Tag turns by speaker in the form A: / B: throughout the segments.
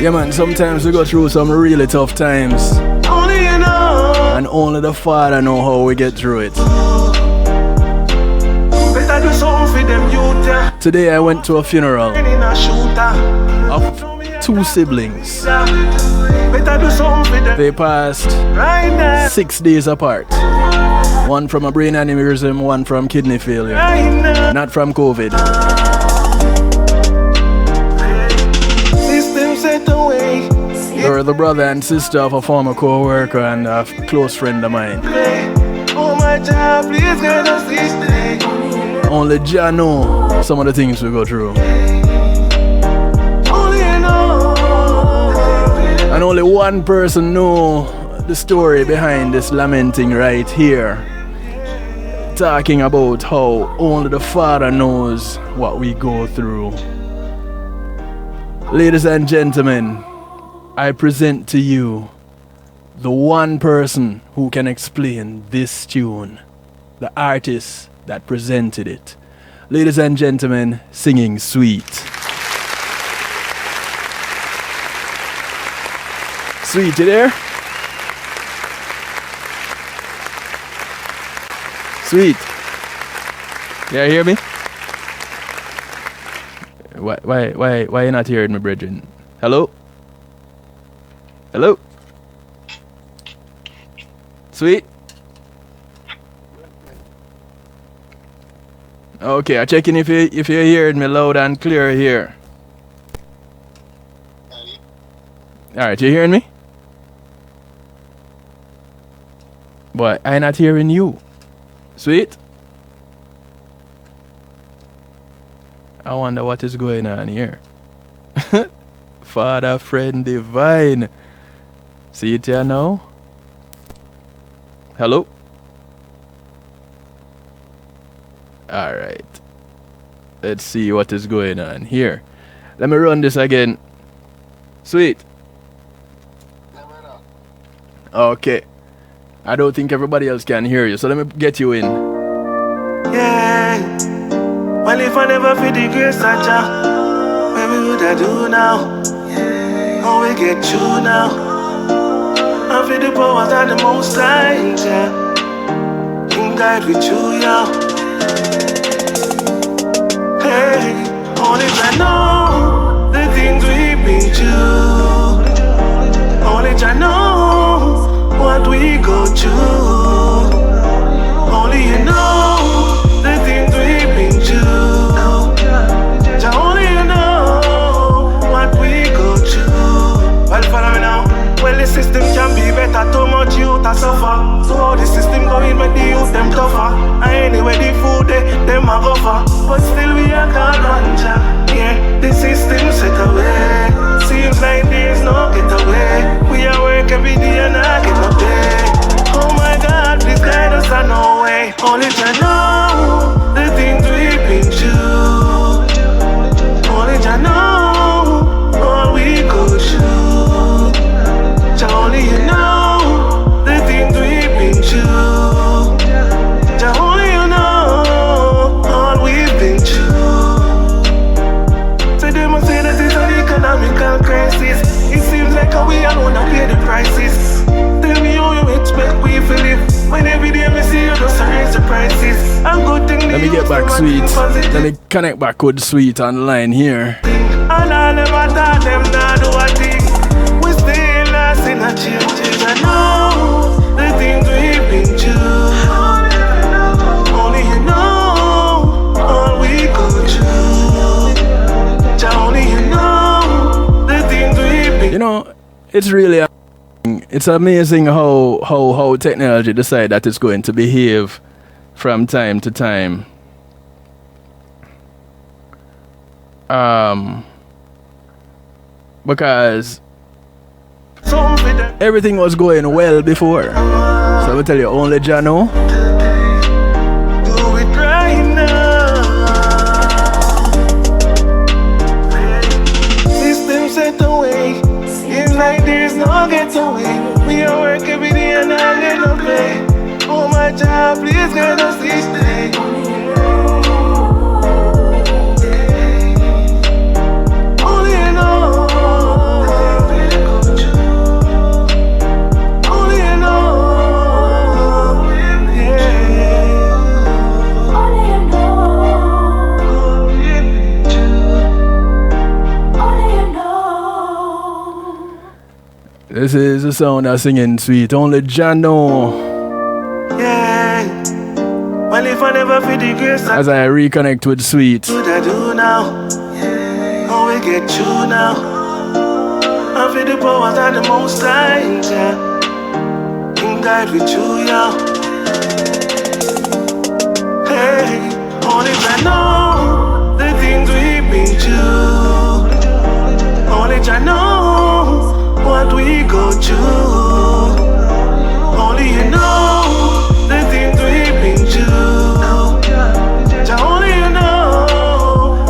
A: Yeah man, sometimes we go through some really tough times.
B: Only you know.
A: And only the Father know how we get through it.
B: Better do something for them youth, yeah.
A: Today I went to a funeral
B: In a shooter.
A: of two siblings.
B: Better do something for them
A: They passed
B: right now.
A: 6 days apart. One from a brain aneurysm, one from kidney failure.
B: Right now.
A: Not from COVID.
B: System set away.
A: They were the brother and sister of a former co-worker and a close friend of mine.
B: Oh my job, please get us this day.
A: Only Jah know some of the things we go through.
B: Only you know.
A: And only one person know the story behind this lamenting right here. Talking about how only the Father knows what we go through. Ladies and gentlemen, I present to you the one person who can explain this tune, the artist that presented it. Ladies and gentlemen, singing Sweet. Sweet, you there? Sweet. Yeah, hear me? Why you not hearing me, brethren? Hello? Hello? Sweet? Okay, I'm checking if you're hearing me loud and clear here. Alright, you hearing me? But I'm not hearing you. Sweet? I wonder what is going on here. Father, friend divine. See it here now? Hello? Alright. Let's see what is going on here. Let me run this again. Sweet. Okay. I don't think everybody else can hear you, so let me get you in.
B: Yeah. Well, if I never feel the grace of Jah, what would I do now? How we get you now? I feel the powers of the Most High, yeah. In guide with you, yeah. Hey, only I know the things we've been through. Only I know what we go through. Only you know the things we've been through. Only you know what we go through. Well, follow me now. Well, the system can be better. Too much youth a suffer. So how the system going make the youth them tougher. And anyway the food them a go for. But still we are called ganja. Yeah, the system set away. Seems like there's no getaway. We are work every day and I get no pay. Oh my God, please guide us on no way. Only I know the things we've been through. Only I know all we go through. Only you know the things we've been through. Only you know all we've been through. So they must say that it's an economical crisis. It seems like we alone have paid the prices. Tell me how you expect we feel live. When every day we see you just raise the prices. I'm good thing.
A: Let me get back Sweet. Let me connect back with Sweet on the line here.
B: And I never thought them not do a thing. We still lost in a changes. I know the things we've been through. Only you know all we go through. Only you know the things we've been.
A: You know, it's really it's amazing how technology decide that it's going to behave from time to time. Because everything was going well before. So I will tell you, only Jah know.
B: Do it right now. System set away. Seems like there's no getaway. We are work every day and I get no play. Oh my job, please get us this day. Only you know.
A: This is the sound of singing sweet. Only Jah know.
B: Yeah. Well, if I never feel the grace,
A: As I reconnect with sweet.
B: what I do now? How we get you now? I feel the powers of the most high, yeah. In guide with you, yeah. Hey, only I know the things we've been through. Only I know what we go through. Only you know the things we've been through. Jah only you know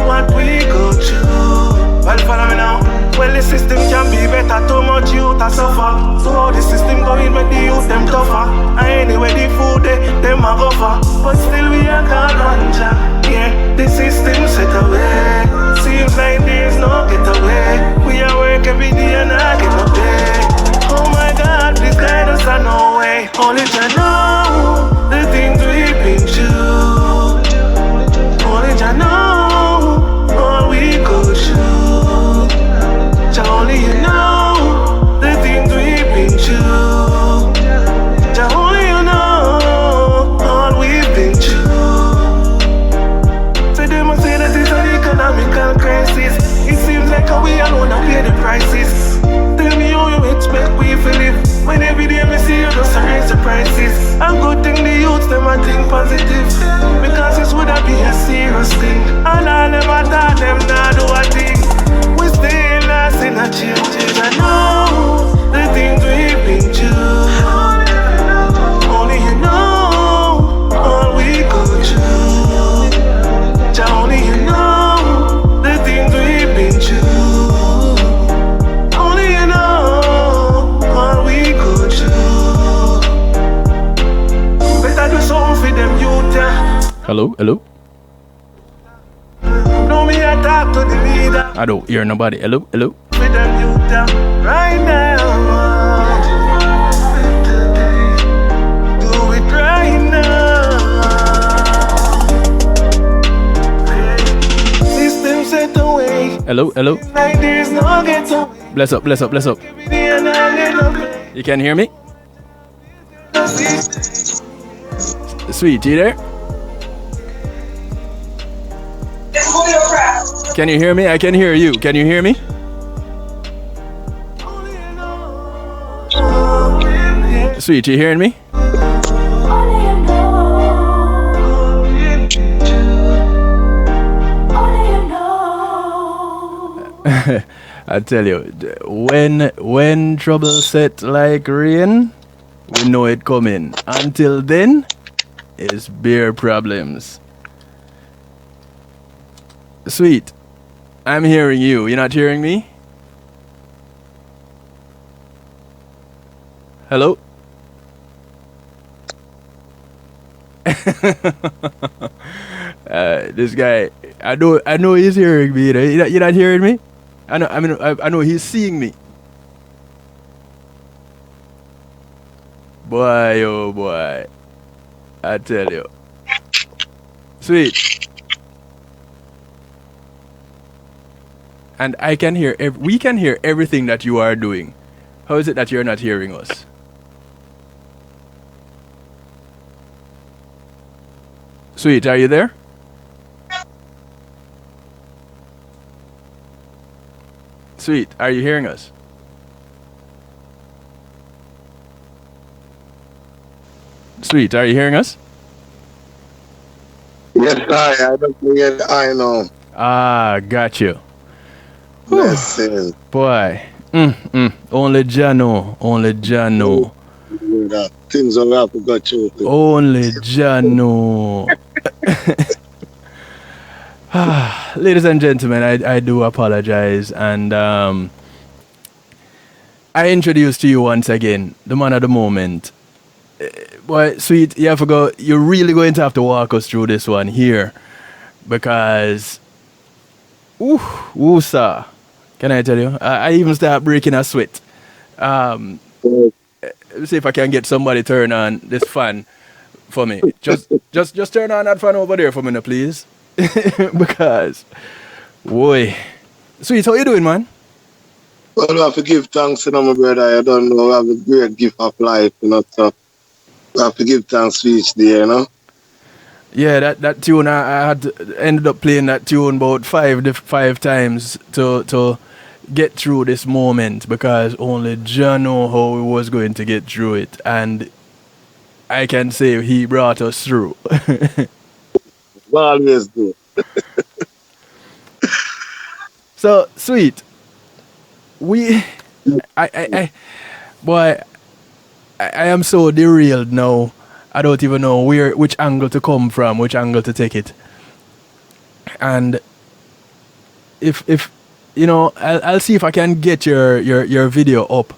B: what we go through. Well, follow me now. Well, the system can be better. Too much youth a suffer. So how the system going make the youth them tougher. And anyway the food them a go for. But still we a call on Jah. Yeah, the system set away. Seems like there's no getaway. We a work every day and I get no pay. Oh my God, please guide us on no way. Only Jah know the things we've been through. Only Jah know all we go through. Jah only you know the things we've been through. Jah only you know all we've been through. So they must say that it's an economical crisis. It seems like we alone are pay the prices. Tell me how you expect we feel live when every day me see you just raise the prices. A good thing the youths them a think positive, because this would be a serious thing. And I never thought them not do a thing. We still lost in a changes. I know the things we've been through. Only you know all we go through. Jah only you know the things we've been through. Only you know all we go through. Better do something for them youth, yeah.
A: Hello, hello.
B: No me a talk to the leader.
A: I don't hear nobody. Hello, hello.
B: For them youth, yeah. Right now. Do it right now. System set away.
A: Hello, hello.
B: Like there's no getaway.
A: Bless up, bless up, bless up.
B: Every day and I get no play.
A: You can hear me?
B: No system.
A: Sweet, you there? Can you hear me? I can hear you. Can you hear me? Sweet, you hearing me? I tell you, when trouble set like rain, we know it coming. Until then, it's bare problems. Sweet, I'm hearing you. You're not hearing me? Hello? This guy, I know he's hearing me. You're not hearing me? I know he's seeing me. Boy, oh boy. I tell you. Sweet. And I can hear, we can hear everything that you are doing. How is it that you're not hearing us? Sweet, are you there? Sweet, are you hearing us? Sweet, are you hearing us?
C: Yes, I don't forget I know.
A: Ah, got you.
C: Blessing.
A: Boy. Only Jah know. Only Jah know.
C: Things are up, got you.
A: Only Jah know. Ladies and gentlemen, I do apologize. And I introduce to you once again the man of the moment. Boy, Sweet, you have to go. You're really going to have to walk us through this one here. Because, sir. Can I tell you? I even start breaking a sweat. Let's see if I can get somebody turn on this fan for me. Just turn on that fan over there for me, now, please. Because, boy. Sweet, how you doing, man?
C: Well, we have to give thanks, my brother. I don't know. We have a great gift of life, so we have to give thanks for each day,
A: Yeah, that tune I had ended up playing that tune about five times to get through this moment because only Jah know how we was going to get through it, and I can say he brought us through.
C: We always do.
A: So sweet, we, I boy, I am so derailed now. I don't even know which angle to come from, which angle to take it, and if I'll see if I can get your video up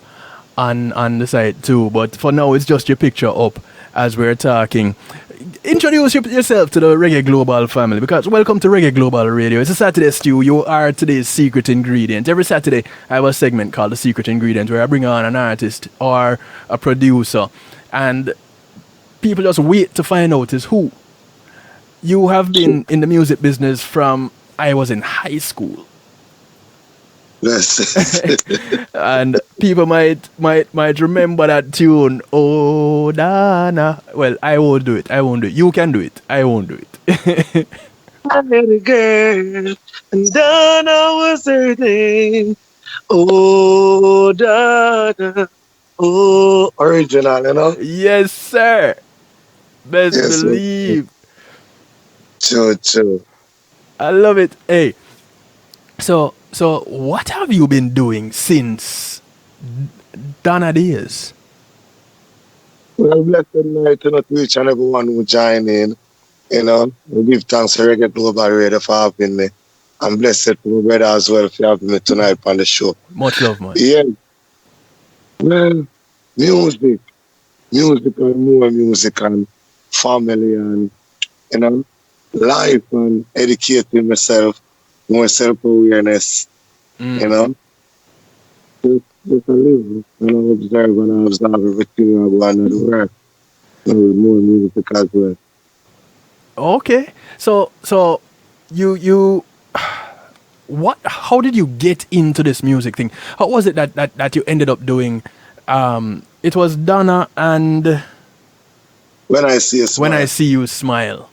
A: on the site too. But for now, it's just your picture up as we're talking. Introduce yourself to the Reggae Global family because welcome to Reggae Global Radio. It's a Saturday stew. You are today's secret ingredient. Every Saturday, I have a segment called The Secret Ingredient where I bring on an artist or a producer and people just wait to find out is who. You have been in the music business from I was in high school.
C: Yes.
A: And people might remember that tune. Oh Dana. Well, I won't do it. You can do it. I won't do it.
C: I met a girl, and Donna was her name. Oh, Donna. Oh, original,
A: Yes, sir. Best
C: Yes, sir.
A: believe.
C: True.
A: I love it. Hey. So what have you been doing since Dana days?
C: Well, blessed night to each and everyone who join in. We give thanks to Reggae Global Radio for having me. I'm blessed to my brother as well for having me tonight on the show.
A: Much love, man.
C: Yeah. Well, music and more music and family and, life and educating myself, more self-awareness, just a live and observe everything I want to work. With more music as well.
A: Okay. So you how did you get into this music thing? How was it that you ended up doing it was Donna and
C: When I See a Smile.
A: When I See You Smile.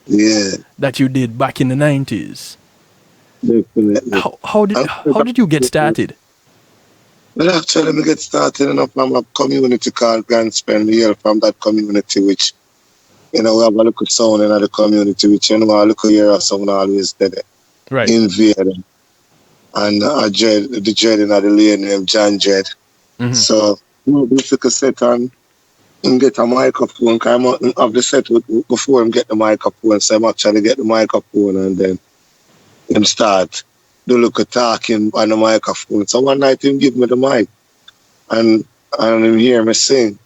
C: Yeah.
A: That you did back in the 90s.
C: Definitely.
A: How did you get started?
C: Well, actually, me get started from a community called Grand Spen. We hail from that community, which, we have a little sound in the community, which, a little year or sound always did it.
A: Right.
C: Invade. And the Jed in the lane named John Jed.
A: Mm-hmm.
C: So, basically set on and get a microphone. Because I have the set before him get the microphone. So I'm actually get the microphone and then him start do look at talking on the microphone. So one night him give me the mic and him hear me sing.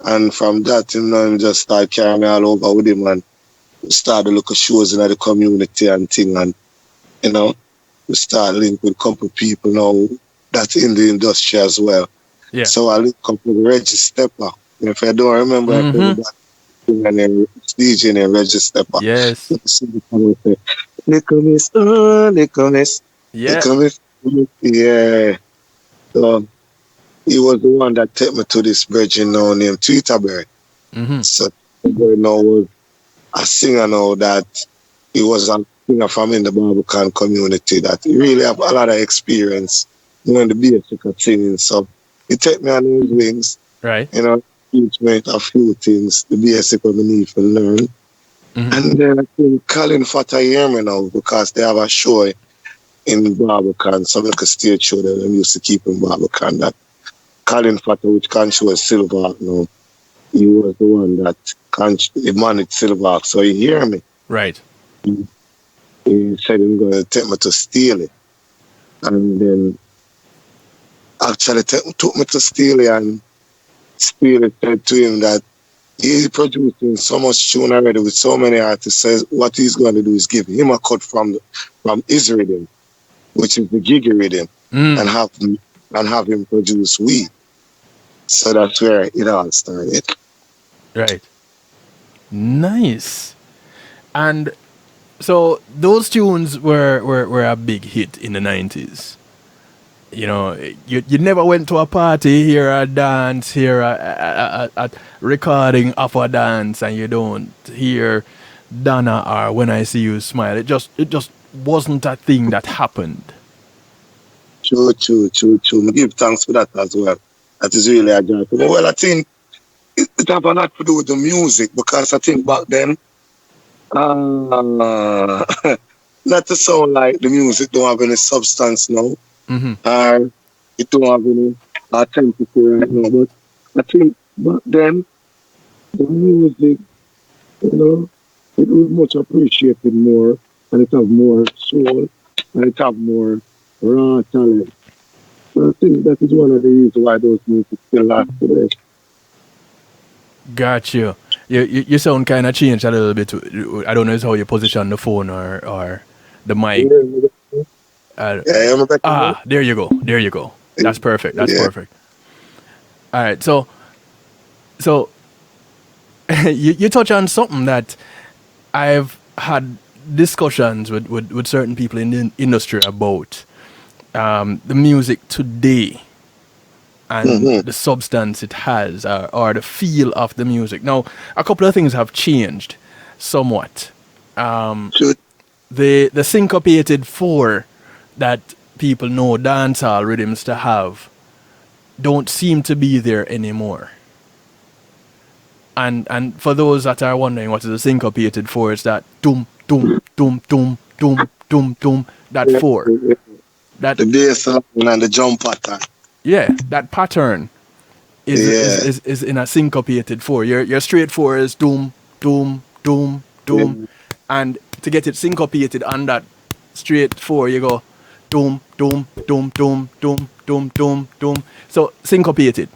C: And from that him just start carrying me all over with him and start to look at shows in the community and thing and we start link with a couple of people now that's in the industry as well.
A: Yeah.
C: So I link up with Reggie Stepper. If I don't remember I played that and then DJ named Reggie Stepper.
A: Yes.
C: Little miss, little miss.
A: Yeah.
C: Yeah. So he was the one that took me to this virgin now named Tweeterberry.
A: Mm-hmm.
C: So Tweeterberry now was a singer now that he was a singer from in the Barbican community that he really have a lot of experience doing the basic of singing. So he took me on his wings.
A: Right.
C: Teach me a few things, the basic of me need to learn.
A: Mm-hmm.
C: And then I think Colin Fata hear me now because they have a show in Barbican, some like a stage show that they used to keep in Barbican. That Colin Fata, which can show Silverhawk now, he was the one that he managed Silverhawk. So he hear me.
A: Right.
C: He said he was going to take me to Steely. And then actually took me to Steely and Steely said to him that he's producing so much tune already with so many artists. Says what he's going to do is give him a cut from his rhythm, which is the giggy rhythm, and have him produce we. So that's where it all started.
A: Right. Nice. And so those tunes were a big hit in the 90s. You know, you never went to a party, hear a dance, hear a recording of a dance, and you don't hear Donna or When I See You Smile. It just wasn't a thing that happened.
C: True, true, true, true. I give thanks for that as well. That is really a joy. Well, I think it have a lot to do with the music because I think back then, uh, not to sound like the music don't have any substance now,
A: Hmm.
C: or it don't have any authenticity right now. But I think back then, the music, you know, it was much appreciated more, and it have more soul, and it have more raw talent. So I think that is one of the reasons why those music still last today.
A: Got you. You sound kind of changed a little bit. I don't know if it's how you position the phone or the mic.
C: Yeah,
A: Uh,
C: I'm back now.
A: there you go. There you go. That's perfect. That's
C: Yeah.
A: perfect. All right. So you touch on something that I've had discussions with certain people in the industry about the music today and
C: Mm-hmm.
A: the substance it has or the feel of the music. Now, a couple of things have changed somewhat.
C: True.
A: The syncopated four that people know dancehall rhythms to have don't seem to be there anymore. And for those that are wondering what is a syncopated four, it's that doom doom doom doom doom doom doom that
C: Yeah,
A: four.
C: yeah.
A: That
C: The bass sound and the jump pattern.
A: yeah, that pattern
C: Yeah.
A: is in a syncopated four. Your straight four is doom doom doom
C: Yeah.
A: doom, and to get it syncopated on that straight four, you go doom doom doom doom doom doom doom doom. So syncopated.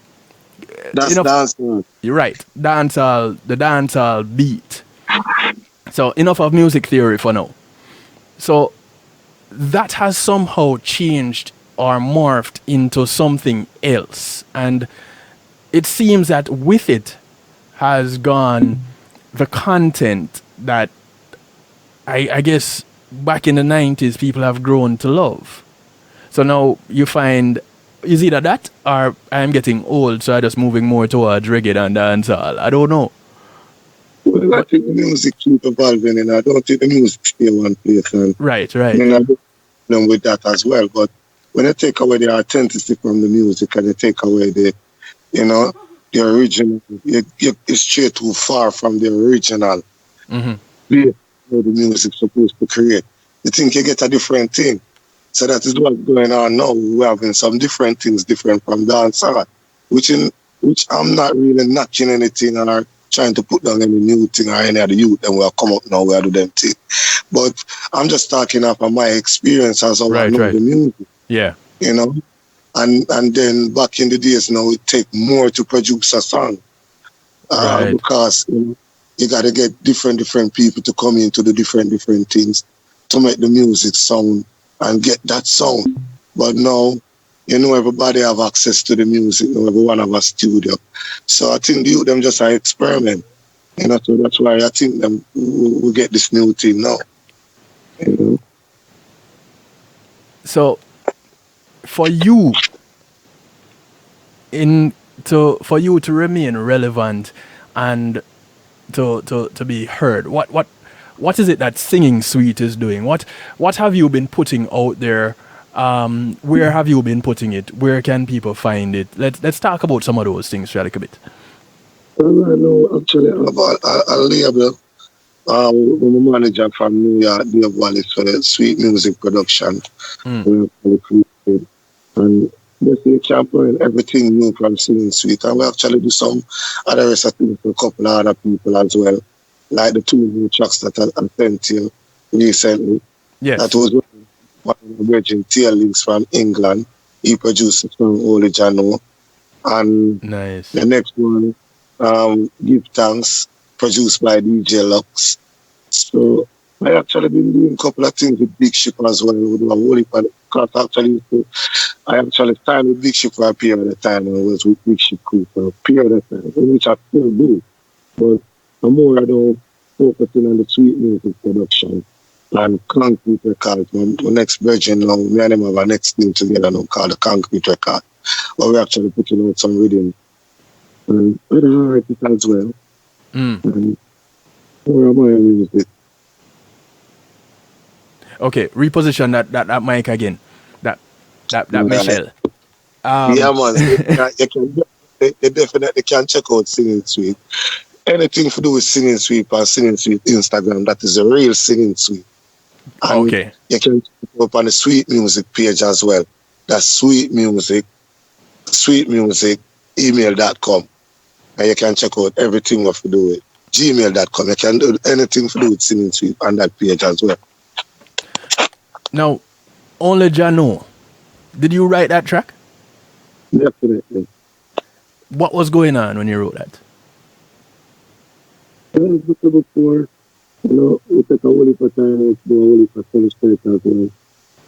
C: That's
A: Enough.
C: dance man.
A: You're right. The dancehall beat. So enough of music theory for now. So that has somehow changed or morphed into something else, and it seems that with it has gone the content that I guess back in the 90s people have grown to love. So now you find is either that or I'm getting old, so I'm just moving more towards reggae and dancehall. I don't know.
C: Well, I
A: But
C: think the music keep evolving, and I don't think the music stay one place. And
A: right,
C: I
A: right.
C: mean, I do them with that as well. But when you take away the authenticity from the music and you take away you know, the original, you stray too far from the original
A: Hmm.
C: place where the music supposed to create. You think you get a different thing. So that is what's going on now. We're having some different things different from dancehall, which which I'm not really knocking anything or trying to put down any new thing or any of the youth and we'll come up now where do them thing. But I'm just talking off of my experience as how I
A: Right,
C: know
A: right.
C: the music,
A: Yeah.
C: you know. And then back in the days now it take more to produce a song.
A: Right.
C: Because you gotta get different people to come into the different things to make the music sound and get that sound. But now, everybody have access to the music, everyone have a studio. So I think the youth them just an experiment. So that's why I think them we get this new thing now. You know?
A: So for you for you to remain relevant and to be heard, what is it that Singing Sweet is doing? What have you been putting out there? Where have you been putting it? Where can people find it? Let's talk about some of those things for a little bit.
C: Right now, actually, I have a label with my manager from New York, Dave Wallace, for the Sweet Music Production.
A: Mm.
C: We actually created. And basically, championing everything new from Singing Sweet. And we actually do some other recipes for a couple of other people as well, like the two new tracks that I sent to you recently. That
A: Yes.
C: was one of the Virgin Tail Links from England. He produced it from Holy Jano. And
A: Nice.
C: the next one, Give Thanks, produced by DJ Lux. So I actually been doing a couple of things with Big Ship as well. We do a whole heap of because I actually signed with Big Ship for a period of time and I was with Big Ship Crew for a period of time, which I still do. But I'm more I don't focusing on the sweet music production. And Concrete Record. My next virgin now, me and him have a next thing together now called the Concrete Record. But we're actually putting out some rhythm. And with the artist as well. And more am I music.
A: Okay, reposition that mic again. That Michelle.
C: Yeah, man. You definitely can check out Singing Sweet. Anything to do with Singing Sweet or Singing Sweet Instagram, that is a real Singing Sweet. And
A: Okay.
C: you can check it up on the Sweet Music page as well. That's Sweet Music, email.com. And you can check out everything what to do with gmail.com. You can do anything to do with Singing Sweet on that page as well.
A: Now, Only Jah Know. Did you write that track?
C: Definitely.
A: What was going on when you wrote that?
C: I was looking before, we take a whole heap of time, do a whole heap of self-study as well.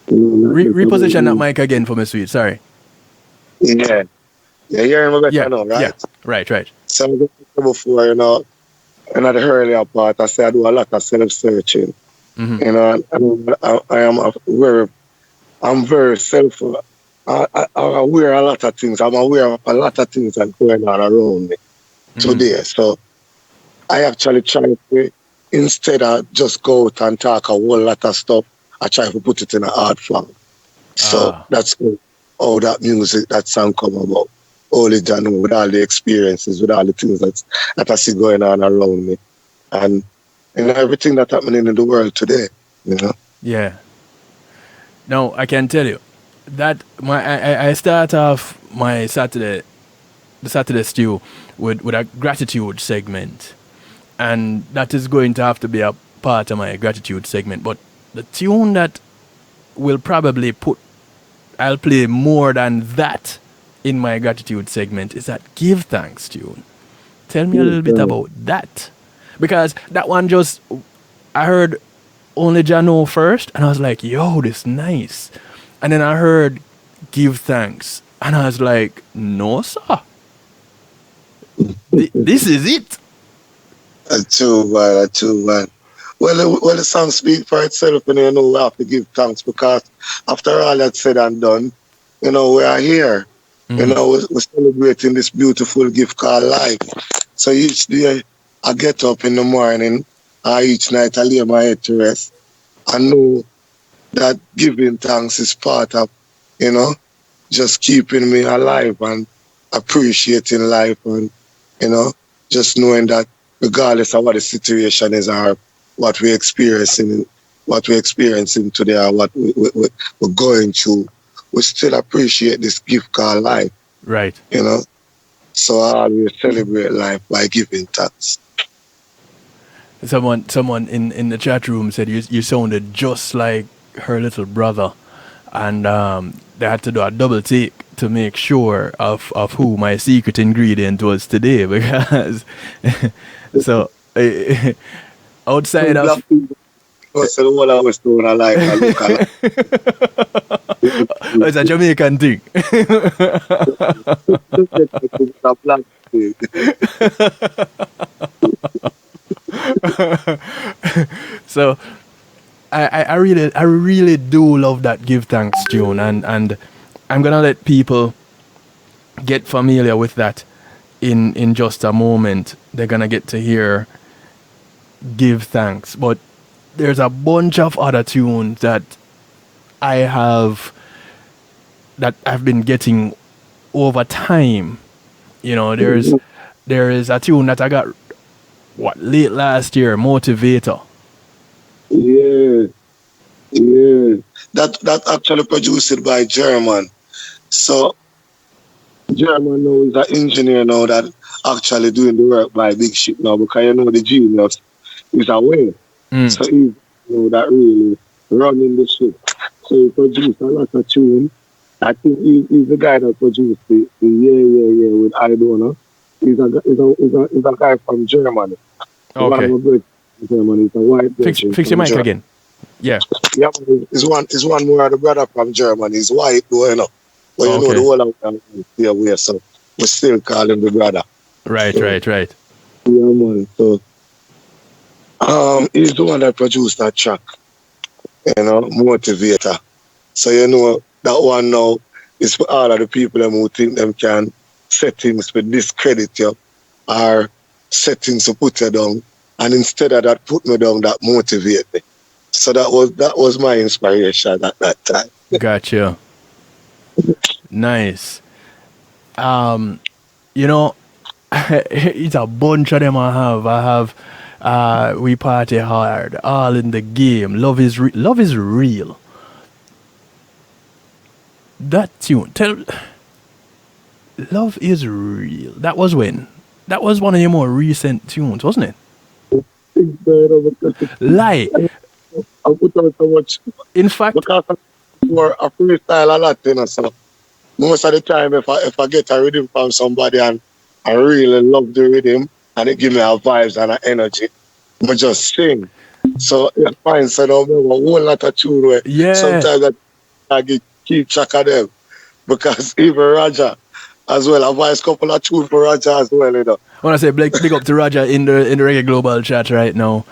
A: Reposition that mic again for me, sweet. Sorry.
C: Yeah. Yeah, you're hearing me better now, right?
A: Yeah. Right.
C: So I was looking before, in the earlier part, I said I do a lot of self-searching.
A: Mm-hmm.
C: I'm very aware of a lot of things. I'm aware of a lot of things that are going on around me today. So I actually try to, instead of just go out and talk a whole lot of stuff, I try to put it in an art form. So that's how that music, that song come about. Only Jah Know, with all the experiences, with all the things that I see going on around me. And everything that's happening in the world today,
A: Yeah. Now, I can tell you that I start off my the Saturday stew with a gratitude segment. And that is going to have to be a part of my gratitude segment. But the tune that I'll play more than that in my gratitude segment is that Give Thanks tune. Tell me a little bit about that. Because that one I heard Only Jah Know first, and I was like, yo, this is nice. And then I heard Give Thanks, and I was like, no, sir. This is it.
C: Too bad. Well, the song speaks for itself, and we have to give thanks because after all that's said and done, we are here. We're celebrating this beautiful gift called life. So each day I get up in the morning, each night I lay my head to rest. I know that giving thanks is part of, just keeping me alive and appreciating life and, just knowing that regardless of what the situation is or what we're experiencing today or what we're going through, we still appreciate this gift called life.
A: Right.
C: So I always celebrate life by giving thanks.
A: Someone in the chat room said you sounded just like her little brother, and they had to do a double take to make sure of who my secret ingredient was today, because so outside of
C: it's
A: a Jamaican thing. So I really do love that Give Thanks tune, and I'm gonna let people get familiar with that in just a moment. They're gonna get to hear Give Thanks, but there's a bunch of other tunes that I've been getting over time. There is a tune that I got late last year, Motivator.
C: Yeah. That actually produced by German. So German now is an engineer now that actually doing the work by Big Ship now, because the genius is away. So he's that really running the ship. So he produced a lot of tunes. I think he's the guy that produced the Yeah with I Don't Know. He's a guy from Germany.
A: Okay.
C: Germany. He's a white
A: Fix your mic again. Yeah.
C: Yeah, he's one more of the brother from Germany. He's white though, But the whole of them is away, so we still call him the brother.
A: Right.
C: Yeah, man. So he's the one that produced that track. motivator. So that one now is for all of the people them who think them can set things to discredit you or set things to put you down. And instead of that put me down, that motivate me. So that was my inspiration at that time.
A: Gotcha. Nice. It's a bunch of them I have. We party hard, all in the game. Love is real. That tune, Love is real. That was when? That was one of your more recent tunes, wasn't it? Lie.
C: I put on so much.
A: In fact,
C: Because for a freestyle a lot, so most of the time if I get a rhythm from somebody and I really love the rhythm and it give me a vibes and an energy, I just sing. So you find so now a whole lot of tune where
A: yeah.
C: sometimes I keep track of them. Because even Raja as well, a voice couple of tunes for Raja as well,
A: I want to say big up to Raja in the Reggae Global chat right now.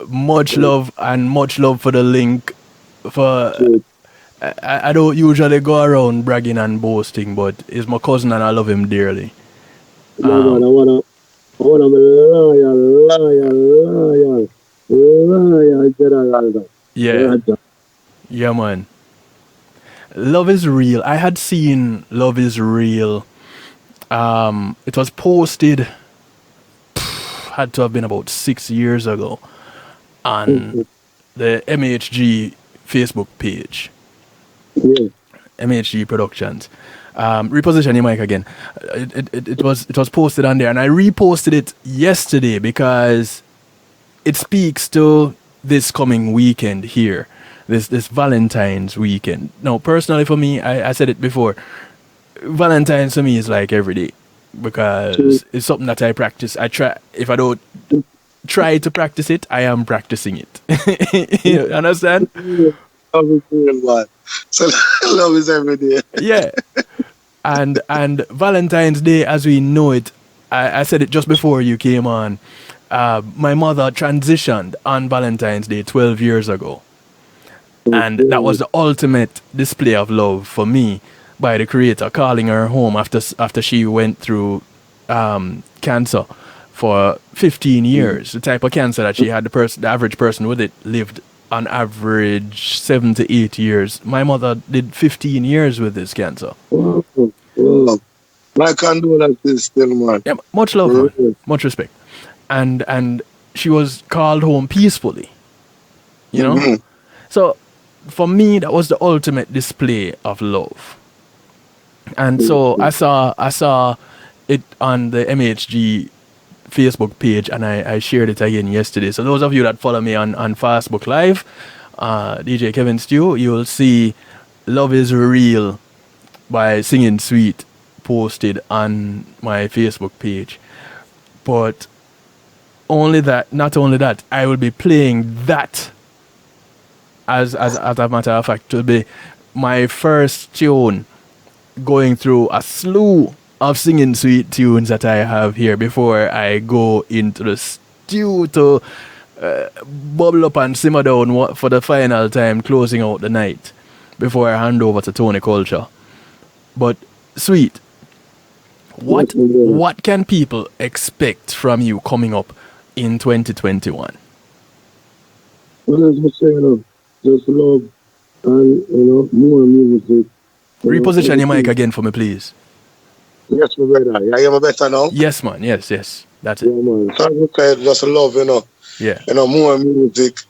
A: Much love for the link. I don't usually go around bragging and boasting, but he's my cousin and I love him dearly.
C: I wanna be loyal general.
A: Yeah. Yeah, man. Love is real. I had seen Love is Real. It was posted, had to have been about 6 years ago, on the MHG Facebook page.
C: Yeah.
A: MHG Productions. Reposition your mic again. It was posted on there, and I reposted it yesterday because it speaks to this coming weekend here, this Valentine's weekend. Now, personally for me, I said it before, Valentine's for me is like every day because it's something that I practice. I try, if I don't try to practice it, I am practicing it. You understand?
C: Love is real, man. So love is every day.
A: Yeah. And Valentine's Day, as we know it, I said it just before you came on. My mother transitioned on Valentine's Day 12 years ago. And that was the ultimate display of love for me by the Creator, calling her home after she went through cancer for 15 years. The type of cancer that she had, the average person with it lived on average 7 to 8 years. My mother did 15 years with this cancer.
C: Wow. My condolences still, man.
A: Yeah, much love, man. Much respect. And she was called home peacefully. You know?
C: Mm-hmm.
A: So for me, that was the ultimate display of love. And so I saw it on the MHG Facebook page, and I shared it again yesterday. So those of you that follow me on Facebook Live, DJ Kevin Stew, you will see Love is Real by Singing Sweet posted on my Facebook page. But not only that, I will be playing that as a matter of fact to be my first tune going through a slew of Singing Sweet tunes that I have here before I go into the stew to bubble up and simmer down for the final time, closing out the night before I hand over to Tony Culture. But Sweet, what can people expect from you coming up in 2021?
C: Well, as I say, just love and more music.
A: Reposition your mic again for me, please.
C: Yes, my brother. You hear me better now?
A: Yes, man. Yes. That's it.
C: Yeah, man. So I say just love,
A: Yeah.
C: More music,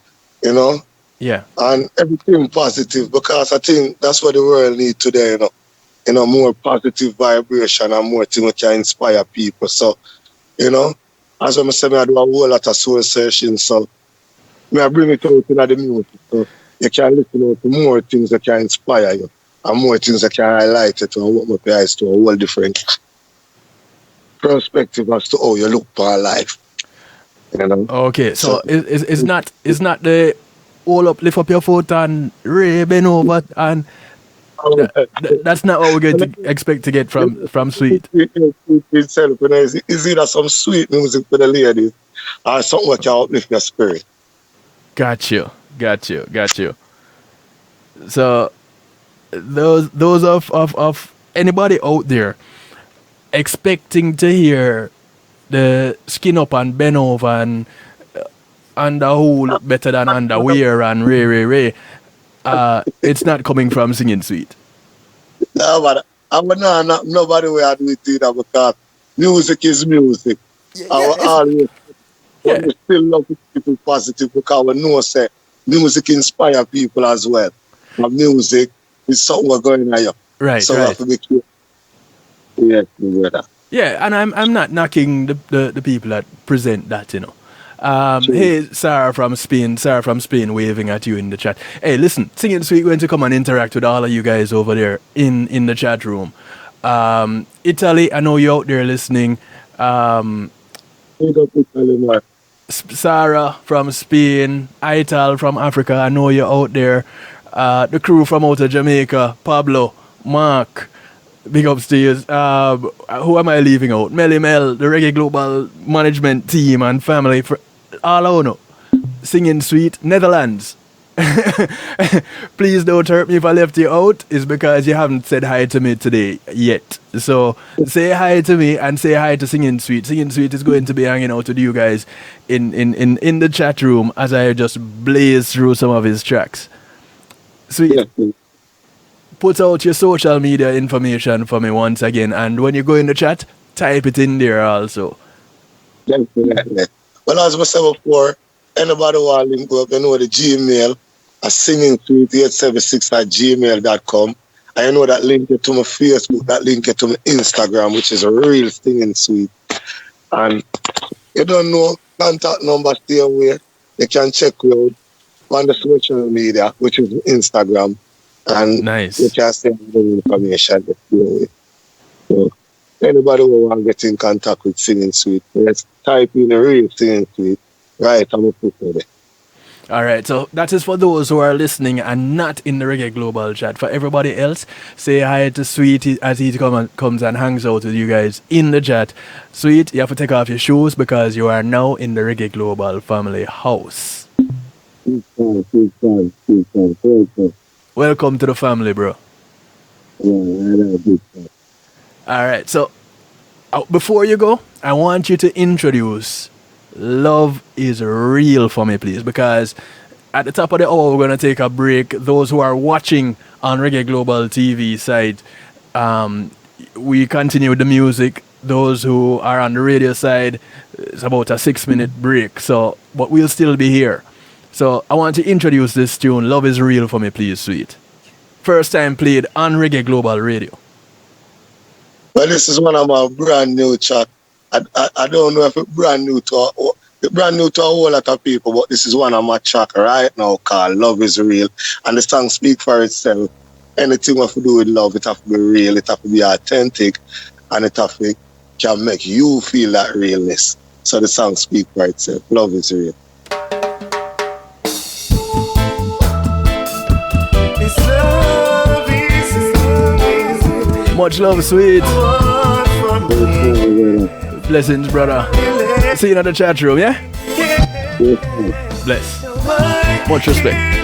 A: Yeah.
C: and everything positive, because I think that's what the world needs today, more positive vibration and more things that can inspire people. So, as I say, I do a whole lot of soul searching, so I bring it out in the music. So you can listen to more things that can inspire you and more things that can highlight it and open up your eyes to a whole different perspective as to how you look for life.
A: Okay, so it's not the all up, lift up your foot and bend over and that's not what we're going to expect to get from Sweet.
C: Itself, is either some sweet music for the ladies or something that can uplift your spirit.
A: Got you. Got you. Got you. So those of anybody out there expecting to hear the skin up and bend over and underhood look better than underwear and ray. It's not coming from Singing Sweet.
C: No, but I'm not nobody will do it either because music is music. Our always
A: Yeah.
C: we still love to keep it positive because we know say music inspire people as well. And music is something we're going on here.
A: Right,
C: So we
A: right.
C: have to be careful. Yes, brother.
A: Yeah, and I'm not knocking the people that present that, you know.
C: True.
A: Hey, Sarah from Spain waving at you in the chat. Hey, listen, Singing Sweet going to come and interact with all of you guys over there in the chat room. Italy, I know you're out there listening.
C: Big up Italy, man.
A: Sarah from Spain, Ital from Africa, I know you're out there. The crew from out of Jamaica, Pablo, Mark, big ups to you. Who am I leaving out? Melly Mel, the Reggae Global management team and family, for all I know. Singing Sweet, Netherlands. Please don't hurt me if I left you out. It's because you haven't said hi to me today yet. So say hi to me and say hi to Singing Sweet. Singing Sweet is going to be hanging out with you guys in the chat room as I just blaze through some of his tracks. Sweet,
C: Yes,
A: put out your social media information for me once again, and when you go in the chat, type it in there also.
C: definitely. Well, as I said before, anybody who want to link up, you know the Gmail, a singing876@gmail.com. I know that link you to my Facebook, that link you to my Instagram, which is a real Singing Sweet. And you don't know contact number stay away. You can check me out on the social media, which is Instagram. And
A: Nice.
C: you can send me the information that stay away. So anybody who want to get in contact with Singing Sweet, let's type in the real Singing Sweet. Right, I'm going to put it there.
A: All right, so that is for those who are listening and not in the Reggae Global chat. For everybody else, say hi to Sweet as he comes and hangs out with you guys in the chat. Sweet, you have to take off your shoes because you are now in the Reggae Global family house.
C: Big fan.
A: Welcome to the family, bro.
C: Yeah, big fan.
A: All right, so before you go, I want you to introduce Love is Real for me, please, because at the top of the hour, we're going to take a break. Those who are watching on Reggae Global TV side, we continue with the music. Those who are on the radio side, it's about a 6-minute break, so but we'll still be here. So I want to introduce this tune, Love is Real for me, please, Sweet. First time played on Reggae Global Radio.
C: Well, this is one of my brand new track. I don't know if it's brand new to a whole lot of people, but this is one of my track right now called Love is Real. And the song speak for itself. Anything we have to do with love, it have to be real, it have to be authentic, and it have to can make you feel that realness. So the song speak for itself. Love is real.
B: It's love,
A: Much love, Sweet.
B: what from me.
A: Blessings, brother. See you in the chat room, yeah? Bless. Much respect.